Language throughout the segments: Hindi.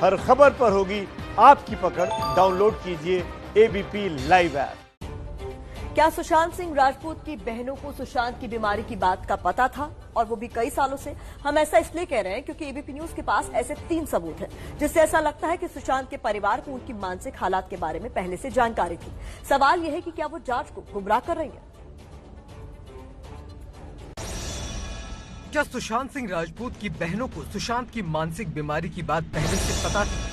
हर खबर पर होगी आपकी पकड़। डाउनलोड कीजिए एबीपी लाइव ऐप। क्या सुशांत सिंह राजपूत की बहनों को सुशांत की बीमारी की बात का पता था, और वो भी कई सालों से? हम ऐसा इसलिए कह रहे हैं क्योंकि एबीपी न्यूज के पास ऐसे 3 सबूत हैं जिससे ऐसा लगता है कि सुशांत के परिवार को उनकी मानसिक हालात के बारे में पहले से जानकारी थी। सवाल यह है कि क्या वो जांच को गुमराह कर रही है? क्या सुशांत सिंह राजपूत की बहनों को सुशांत की मानसिक बीमारी की बात पहले से पता थी?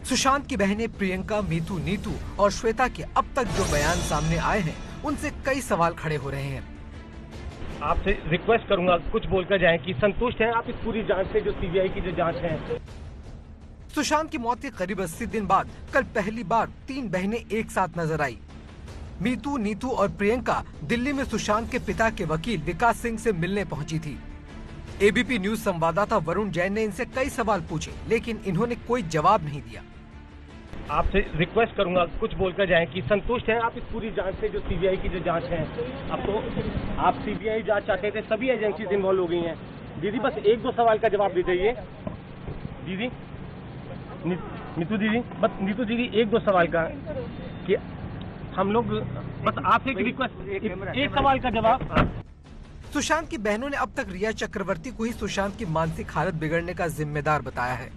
सुशांत की बहनें प्रियंका, मीतू, नीतू और श्वेता के अब तक जो बयान सामने आए हैं, उनसे कई सवाल खड़े हो रहे हैं। आपसे रिक्वेस्ट करूंगा कुछ बोलकर जाएं कि संतुष्ट हैं आप इस पूरी जांच से, जो सीबीआई की जो जांच है। सुशांत की मौत के करीब 80 दिन बाद कल पहली बार 3 बहनें एक साथ नजर आई। मीतू, नीतू और प्रियंका दिल्ली में सुशांत के पिता के वकील विकास सिंह से मिलने पहुंची थी। एबीपी न्यूज संवाददाता वरुण जैन ने इनसे कई सवाल पूछे, लेकिन इन्होंने कोई जवाब नहीं दिया। आपसे रिक्वेस्ट करूंगा कुछ बोलकर जाएं कि संतुष्ट हैं आप इस पूरी जांच से, जो सीबीआई की जो जांच है। अब तो आप सीबीआई जांच चाहते थे, सभी एजेंसीज इन्वॉल्व हो गई हैं। दीदी बस 1-2 सवाल का जवाब दे दीजिए। दीदी, नीतू दीदी, बस नीतू दीदी 1-2 सवाल का कि हम लोग बस आपसे एक रिक्वेस्ट, एक सवाल का जवाब। सुशांत की बहनों ने अब तक रिया चक्रवर्ती को ही सुशांत की मानसिक हालत बिगड़ने का जिम्मेदार बताया है,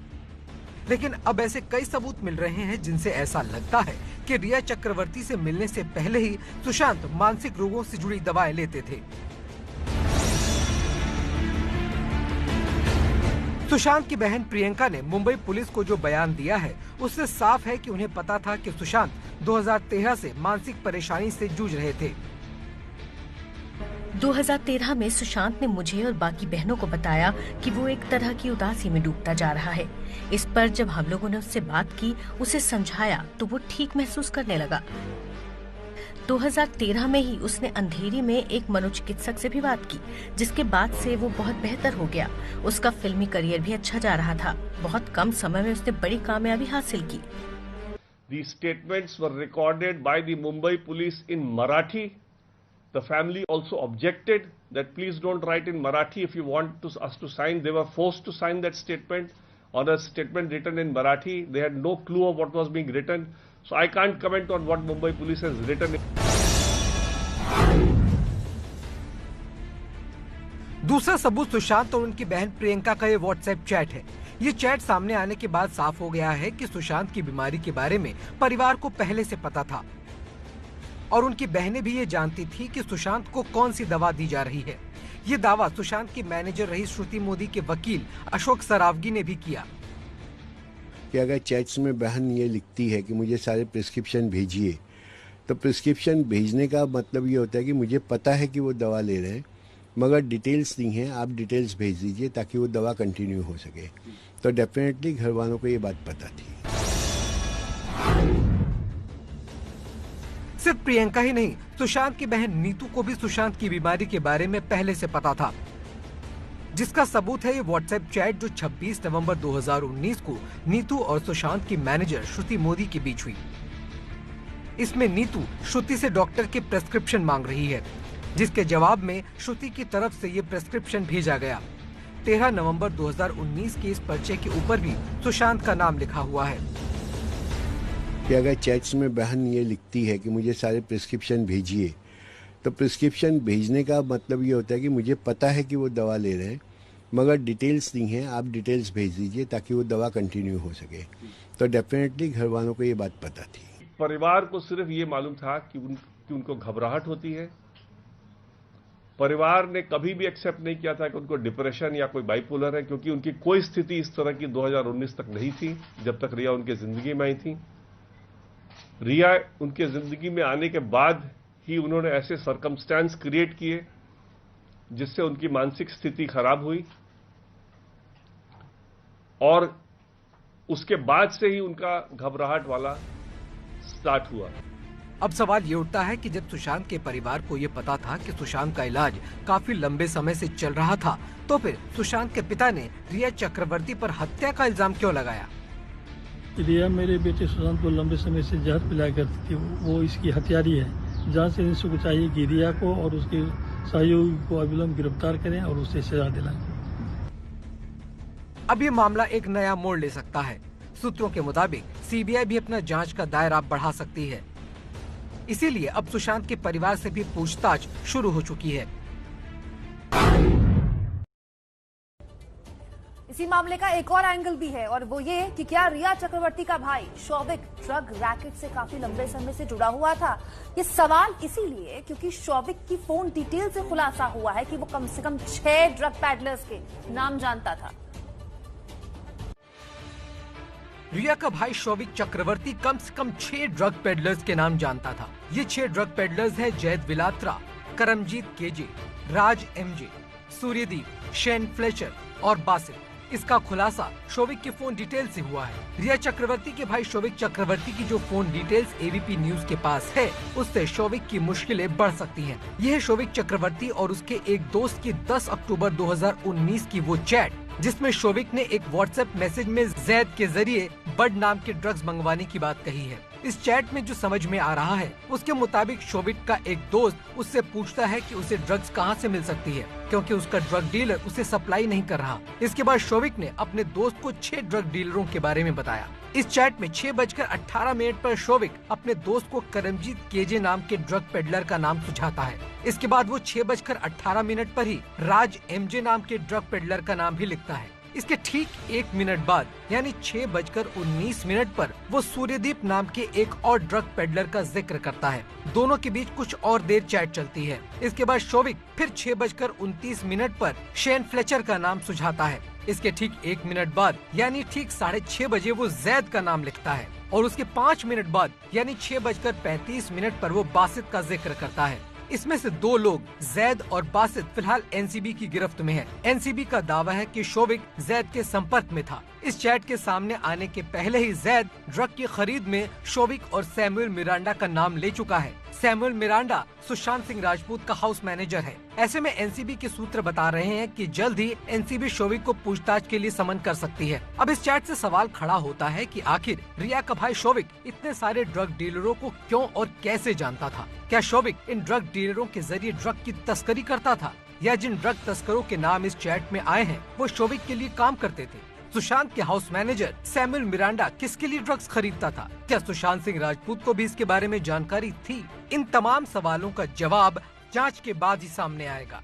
लेकिन अब ऐसे कई सबूत मिल रहे हैं जिनसे ऐसा लगता है कि रिया चक्रवर्ती से मिलने से पहले ही सुशांत मानसिक रोगों से जुड़ी दवाएं लेते थे। सुशांत की बहन प्रियंका ने मुंबई पुलिस को जो बयान दिया है, उससे साफ है कि उन्हें पता था कि सुशांत 2013 से मानसिक परेशानी से जूझ रहे थे। 2013 में सुशांत ने मुझे और बाकी बहनों को बताया कि वो एक तरह की उदासी में डूबता जा रहा है। इस पर जब हम लोगों ने उससे बात की, उसे समझाया, तो वो ठीक महसूस करने लगा। 2013 में ही उसने अंधेरी में एक मनोचिकित्सक से भी बात की, जिसके बाद से वो बहुत बेहतर हो गया। उसका फिल्मी करियर भी अच्छा जा रहा था। बहुत कम समय में उसने बड़ी कामयाबी हासिल की। These statements were recorded by the Mumbai police in Marathi. The family also objected that please don't write in Marathi if you want us to sign. They were forced to sign that statement on a statement written in Marathi. They had no clue of what was being written. So I can't comment on what Mumbai police has written. दूसरा सबूत सुशांत और उनकी बहन प्रियंका का ये व्हाट्सएप चैट है। ये चैट सामने आने के बाद साफ हो गया है कि सुशांत की बीमारी के बारे में परिवार को पहले से पता था, और उनकी बहनें भी ये जानती थी कि सुशांत को कौन सी दवा दी जा रही है। ये दावा सुशांत की मैनेजर रही श्रुति मोदी के वकील अशोक सरावगी ने भी किया कि अगर चैट्स में बहन ये लिखती है कि मुझे सारे प्रिस्क्रिप्शन भेजिए, तो प्रिस्क्रिप्शन भेजने का मतलब ये होता है कि मुझे पता है कि वो दवा ले रहे हैं, मगर डिटेल्स नहीं है, आप डिटेल्स भेज दीजिए ताकि वो दवा कंटिन्यू हो सके। तो डेफिनेटली घर वालों को ये बात पता थी। सिर्फ प्रियंका ही नहीं, सुशांत की बहन नीतू को भी सुशांत की बीमारी के बारे में पहले से पता था, जिसका सबूत है ये व्हाट्सएप चैट जो 26 नवंबर 2019 को नीतू और सुशांत की मैनेजर श्रुति मोदी के बीच हुई। इसमें नीतू श्रुति से डॉक्टर के प्रेस्क्रिप्शन मांग रही है, जिसके जवाब में श्रुति की तरफ से ये प्रेस्क्रिप्शन भेजा गया। 13 नवंबर 2019 के इस पर्चे के ऊपर भी सुशांत का नाम लिखा हुआ है कि अगर चैट्स में बहन ये लिखती है कि मुझे सारे प्रिस्क्रिप्शन भेजिए, तो प्रिस्क्रिप्शन भेजने का मतलब ये होता है कि मुझे पता है कि वो दवा ले रहे हैं, मगर डिटेल्स नहीं है, आप डिटेल्स भेज दीजिए ताकि वो दवा कंटिन्यू हो सके। तो डेफिनेटली घर वालों को ये बात पता थी। परिवार को सिर्फ ये मालूम था कि उनको घबराहट होती है। परिवार ने कभी भी एक्सेप्ट नहीं किया था कि उनको डिप्रेशन या कोई बाइपोलर है, क्योंकि उनकी कोई स्थिति इस तरह की 2019 तक नहीं थी, जब तक रिया उनके जिंदगी में आई थी। रिया उनके जिंदगी में आने के बाद ही उन्होंने ऐसे सर्कमस्टेंस क्रिएट किए जिससे उनकी मानसिक स्थिति खराब हुई, और उसके बाद से ही उनका घबराहट वाला स्टार्ट हुआ। अब सवाल ये उठता है कि जब सुशांत के परिवार को ये पता था कि सुशांत का इलाज काफी लंबे समय से चल रहा था, तो फिर सुशांत के पिता ने रिया चक्रवर्ती पर हत्या का इल्जाम क्यों लगाया? रिया मेरे बेटे सुशांत को लंबे समय से जहर पिलाया करती थी, वो इसकी हत्यारी है। जांच एजेंसी को चाहिए कि रिया को और उसके सहयोगी को अविलंब गिरफ्तार करें और उसे सजा दिलाएं। अब ये मामला एक नया मोड़ ले सकता है। सूत्रों के मुताबिक सीबीआई भी अपना जांच का दायरा बढ़ा सकती है। इसीलिए अब सुशांत के परिवार से भी पूछताछ शुरू हो चुकी है। इसी मामले का एक और एंगल भी है और वो ये कि क्या रिया चक्रवर्ती का भाई शौविक ड्रग रैकेट से काफी लंबे समय से जुड़ा हुआ था। ये सवाल इसीलिए क्योंकि शौविक की फोन डिटेल से खुलासा हुआ है कि वो कम से कम 6 ड्रग पैडलर्स के नाम जानता था। रिया का भाई शौविक चक्रवर्ती कम से कम 6 ड्रग पेडलर्स के नाम जानता था। ये 6 ड्रग पेडलर्स हैं जैद विलात्रा, करमजीत केजे, राज एमजे, सूर्यदीप, शेन फ्लेचर और बासित। इसका खुलासा शौविक के फोन डिटेल से हुआ है। रिया चक्रवर्ती के भाई शौविक चक्रवर्ती की जो फोन डिटेल्स एबीपी न्यूज के पास है, उससे शौविक की मुश्किलें बढ़ सकती हैं। यह है शौविक चक्रवर्ती और उसके एक दोस्त की 10 अक्टूबर 2019 की वो चैट, जिसमें शौविक ने एक व्हाट्सएप मैसेज में जैद के जरिए बड नाम के ड्रग्स मंगवाने की बात कही है। इस चैट में जो समझ में आ रहा है, उसके मुताबिक शौविक का एक दोस्त उससे पूछता है कि उसे ड्रग्स कहां से मिल सकती है, क्योंकि उसका ड्रग डीलर उसे सप्लाई नहीं कर रहा। इसके बाद शौविक ने अपने दोस्त को 6 ड्रग डीलरों के बारे में बताया। इस चैट में 6:18 पर शौविक अपने दोस्त को करमजीत केजे नाम के ड्रग पेडलर का नाम सुझाता है। इसके बाद वो 6:18 पर ही राज एमजे नाम के ड्रग पेडलर का नाम भी लिखता है। इसके ठीक 1 मिनट बाद यानी 6:19 पर वो सूर्यदीप नाम के एक और ड्रग पेडलर का जिक्र करता है। दोनों के बीच कुछ और देर चैट चलती है। इसके बाद शौविक फिर 6:29 पर शेन फ्लेचर का नाम सुझाता है। इसके ठीक 1 मिनट बाद यानी ठीक 6:30 बजे वो जैद का नाम लिखता है और उसके 5 मिनट बाद यानी 6:35 पर वो बासित का जिक्र करता है। इसमें से 2 लोग जैद और बासित फिलहाल एनसीबी की गिरफ्त में हैं। एनसीबी का दावा है कि शौविक जैद के संपर्क में था। इस चैट के सामने आने के पहले ही जैद ड्रग की खरीद में शौविक और सैमुअल मिरांडा का नाम ले चुका है। सैमुअल मिरांडा सुशांत सिंह राजपूत का हाउस मैनेजर है। ऐसे में एनसीबी के सूत्र बता रहे हैं कि जल्द ही एनसीबी शौविक को पूछताछ के लिए समन कर सकती है। अब इस चैट से सवाल खड़ा होता है कि आखिर रिया का भाई शौविक इतने सारे ड्रग डीलरों को क्यों और कैसे जानता था। क्या शौविक इन ड्रग डीलरों के जरिए ड्रग की तस्करी करता था, या जिन ड्रग तस्करों के नाम इस चैट में आए हैं वो शौविक के लिए काम करते थे। सुशांत के हाउस मैनेजर सैमुअल मिरांडा किसके लिए ड्रग्स खरीदता था? क्या सुशांत सिंह राजपूत को भी इसके बारे में जानकारी थी? इन तमाम सवालों का जवाब जांच के बाद ही सामने आएगा।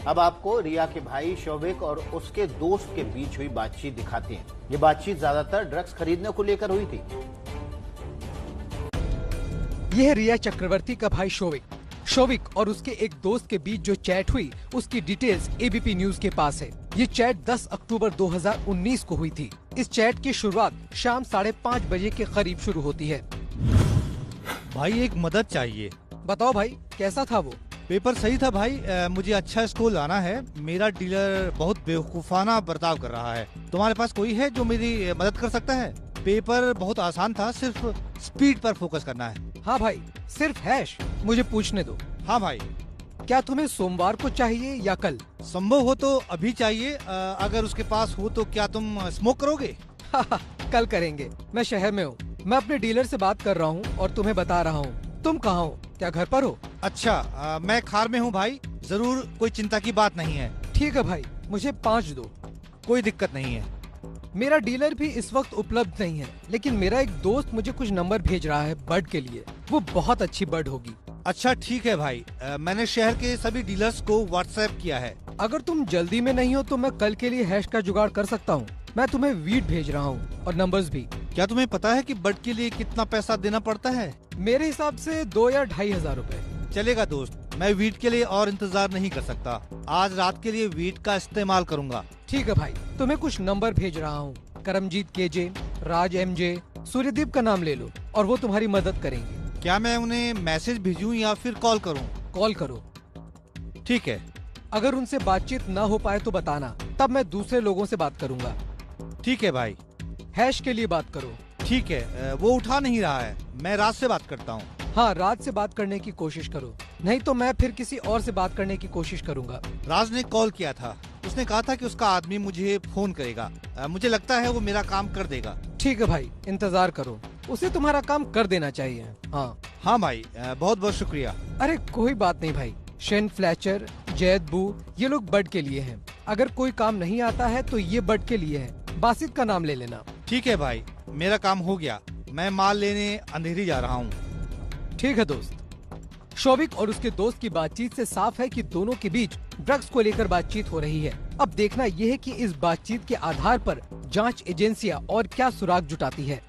अब आपको रिया के भाई शौविक और उसके दोस्त के बीच हुई बातचीत दिखाते हैं। ये बातचीत ज्यादातर ड्रग्स खरीदने को लेकर हुई थी। यह है रिया चक्रवर्ती का भाई शौविक। शौविक और उसके एक दोस्त के बीच जो चैट हुई उसकी डिटेल्स एबीपी न्यूज के पास है। ये चैट 10 अक्टूबर 2019 को हुई थी। इस चैट की शुरुआत शाम 5:30 बजे के करीब शुरू होती है। भाई एक मदद चाहिए। बताओ भाई, कैसा था वो? पेपर सही था भाई। मुझे अच्छा स्कोर लाना है। मेरा डीलर बहुत बेवकूफाना बर्ताव कर रहा है। तुम्हारे पास कोई है जो मेरी मदद कर सकता है? पेपर बहुत आसान था, सिर्फ स्पीड पर फोकस करना है। हाँ भाई, सिर्फ हैश मुझे पूछने दो। हाँ भाई। क्या तुम्हें सोमवार को चाहिए या कल? संभव हो तो अभी चाहिए। अगर उसके पास हो तो क्या तुम स्मोक करोगे? कल करेंगे। मैं शहर में हूँ। मैं अपने डीलर से बात कर रहा हूँ और तुम्हें बता रहा हूँ। तुम कहाँ हो? क्या घर पर हो? अच्छा, मैं खार में हूँ भाई। जरूर, कोई चिंता की बात नहीं है। ठीक है भाई, मुझे 5 दो। कोई दिक्कत नहीं है। मेरा डीलर भी इस वक्त उपलब्ध नहीं है, लेकिन मेरा एक दोस्त मुझे कुछ नंबर भेज रहा है बर्ड के लिए। वो बहुत अच्छी बर्ड होगी। अच्छा ठीक है भाई। मैंने शहर के सभी डीलर्स को व्हाट्सएप किया है। अगर तुम जल्दी में नहीं हो तो मैं कल के लिए हैश का जुगाड़ कर सकता हूँ। मैं तुम्हें वीट भेज रहा हूँ और नंबर्स भी। क्या तुम्हें पता है कि बर्ड के लिए कितना पैसा देना पड़ता है? मेरे हिसाब से 2 या 2,500 रुपए। चलेगा दोस्त, मैं वीट के लिए और इंतजार नहीं कर सकता। आज रात के लिए वीट का इस्तेमाल करूँगा। ठीक है भाई, तुम्हें कुछ नंबर भेज रहा हूँ। करमजीत केजे, राज एमजे, सूर्यदीप का नाम ले लो और वो तुम्हारी मदद करेंगे। क्या मैं उन्हें मैसेज भेजूं या फिर कॉल करूं? कॉल करो। ठीक है। अगर उनसे बातचीत न हो पाए तो बताना, तब मैं दूसरे लोगों से बात करूंगा। ठीक है भाई। हैश के लिए बात करो। ठीक है। वो उठा नहीं रहा है। मैं रात से बात करता हूँ। हाँ, रात से बात करने की कोशिश करो, नहीं तो मैं फिर किसी और से बात करने की कोशिश करूंगा। राज ने कॉल किया था। उसने कहा था कि उसका आदमी मुझे फोन करेगा। मुझे लगता है वो मेरा काम कर देगा। ठीक है भाई, इंतजार करो। उसे तुम्हारा काम कर देना चाहिए। हाँ भाई, बहुत बहुत शुक्रिया। अरे कोई बात नहीं भाई। शेन फ्लेचर, जैद बू, ये लोग बर्ड के लिए हैं। अगर कोई काम नहीं आता है तो ये बट के लिए है, बासित का नाम ले लेना। ठीक है भाई, मेरा काम हो गया, मैं माल लेने अंधेरी जा रहा हूँ। ठीक है दोस्त। शौविक और उसके दोस्त की बातचीत से साफ है कि दोनों के बीच ड्रग्स को लेकर बातचीत हो रही है। अब देखना यह है कि इस बातचीत के आधार पर जांच एजेंसियां और क्या सुराग जुटाती है।